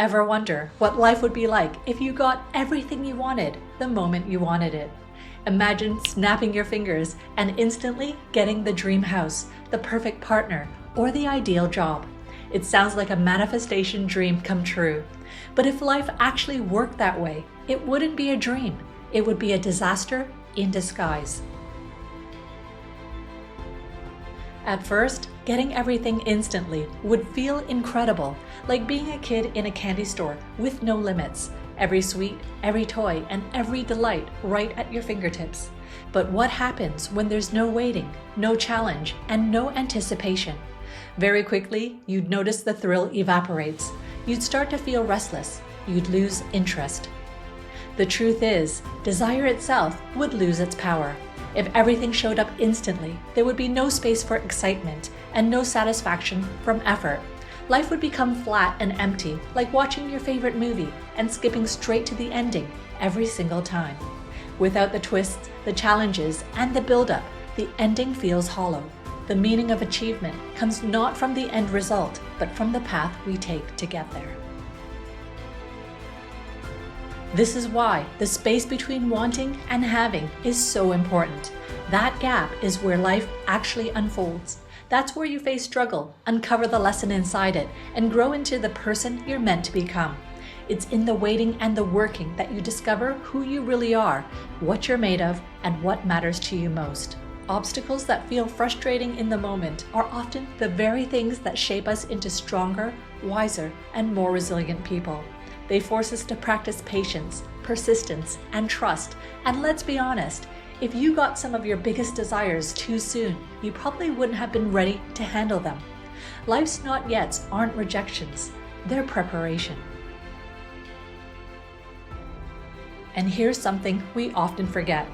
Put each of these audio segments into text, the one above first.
Ever wonder what life would be like if you got everything you wanted the moment you wanted it? Imagine snapping your fingers and instantly getting the dream house, the perfect partner, or the ideal job. It sounds like a manifestation dream come true. But if life actually worked that way, it wouldn't be a dream. It would be a disaster in disguise. At first, getting everything instantly would feel incredible, like being a kid in a candy store with no limits. Every sweet, every toy, and every delight right at your fingertips. But what happens when there's no waiting, no challenge, and no anticipation? Very quickly, you'd notice the thrill evaporates. You'd start to feel restless. You'd lose interest. The truth is, desire itself would lose its power. If everything showed up instantly, there would be no space for excitement and no satisfaction from effort. Life would become flat and empty, like watching your favorite movie and skipping straight to the ending every single time. Without the twists, the challenges, and the build-up, the ending feels hollow. The meaning of achievement comes not from the end result, but from the path we take to get there. This is why the space between wanting and having is so important. That gap is where life actually unfolds. That's where you face struggle, uncover the lesson inside it, and grow into the person you're meant to become. It's in the waiting and the working that you discover who you really are, what you're made of, and what matters to you most. Obstacles that feel frustrating in the moment are often the very things that shape us into stronger, wiser, and more resilient people. They force us to practice patience, persistence, and trust. And let's be honest, if you got some of your biggest desires too soon, you probably wouldn't have been ready to handle them. Life's not yets aren't rejections, they're preparation. And here's something we often forget.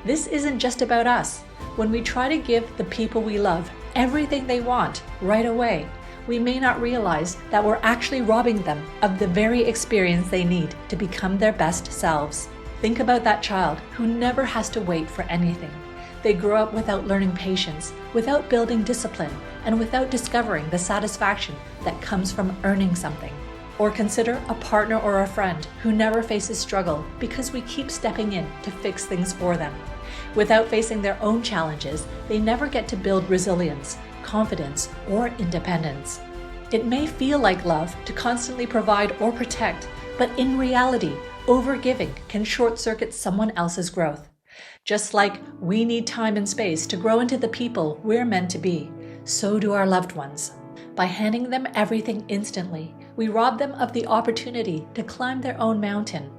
This isn't just about us. When we try to give the people we love everything they want right away, we may not realize that we're actually robbing them of the very experience they need to become their best selves. Think about that child who never has to wait for anything. They grow up without learning patience, without building discipline, and without discovering the satisfaction that comes from earning something. Or consider a partner or a friend who never faces struggle because we keep stepping in to fix things for them. Without facing their own challenges, they never get to build resilience, confidence, or independence. It may feel like love to constantly provide or protect, but in reality, overgiving can short-circuit someone else's growth. Just like we need time and space to grow into the people we're meant to be, so do our loved ones. By handing them everything instantly, we rob them of the opportunity to climb their own mountain,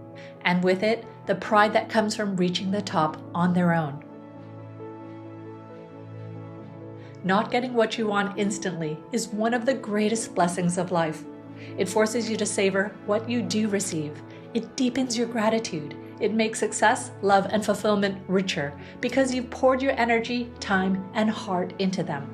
and with it, the pride that comes from reaching the top on their own. Not getting what you want instantly is one of the greatest blessings of life. It forces you to savor what you do receive. It deepens your gratitude. It makes success, love, and fulfillment richer because you've poured your energy, time, and heart into them.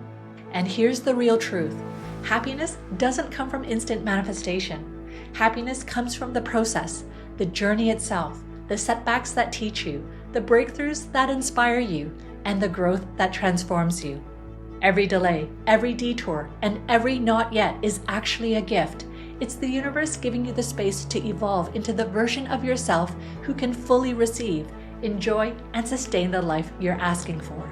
And here's the real truth. Happiness doesn't come from instant manifestation. Happiness comes from the process, the journey itself, the setbacks that teach you, the breakthroughs that inspire you, and the growth that transforms you. Every delay, every detour, and every not yet is actually a gift. It's the universe giving you the space to evolve into the version of yourself who can fully receive, enjoy, and sustain the life you're asking for.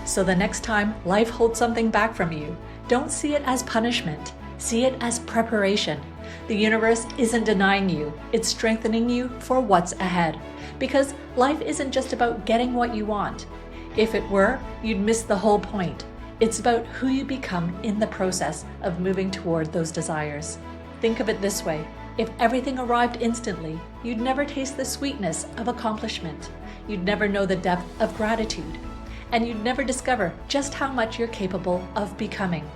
So the next time life holds something back from you, don't see it as punishment. See it as preparation. The universe isn't denying you, it's strengthening you for what's ahead. Because life isn't just about getting what you want. If it were, you'd miss the whole point. It's about who you become in the process of moving toward those desires. Think of it this way. If everything arrived instantly, you'd never taste the sweetness of accomplishment. You'd never know the depth of gratitude. And you'd never discover just how much you're capable of becoming.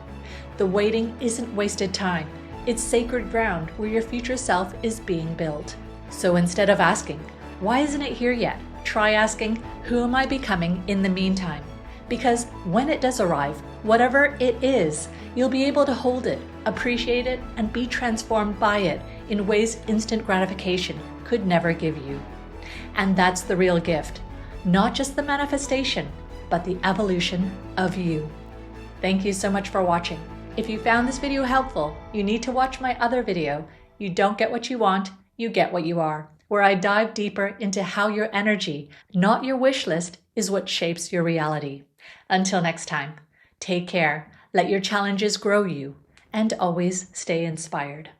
The waiting isn't wasted time. It's sacred ground where your future self is being built. So instead of asking, why isn't it here yet? Try asking, who am I becoming in the meantime? Because when it does arrive, whatever it is, you'll be able to hold it, appreciate it, and be transformed by it in ways instant gratification could never give you. And that's the real gift. Not just the manifestation, but the evolution of you. Thank you so much for watching. If you found this video helpful, you need to watch my other video, You Don't Get What You Want, You Get What You Are, where I dive deeper into how your energy, not your wish list, is what shapes your reality. Until next time, take care, let your challenges grow you, and always stay inspired.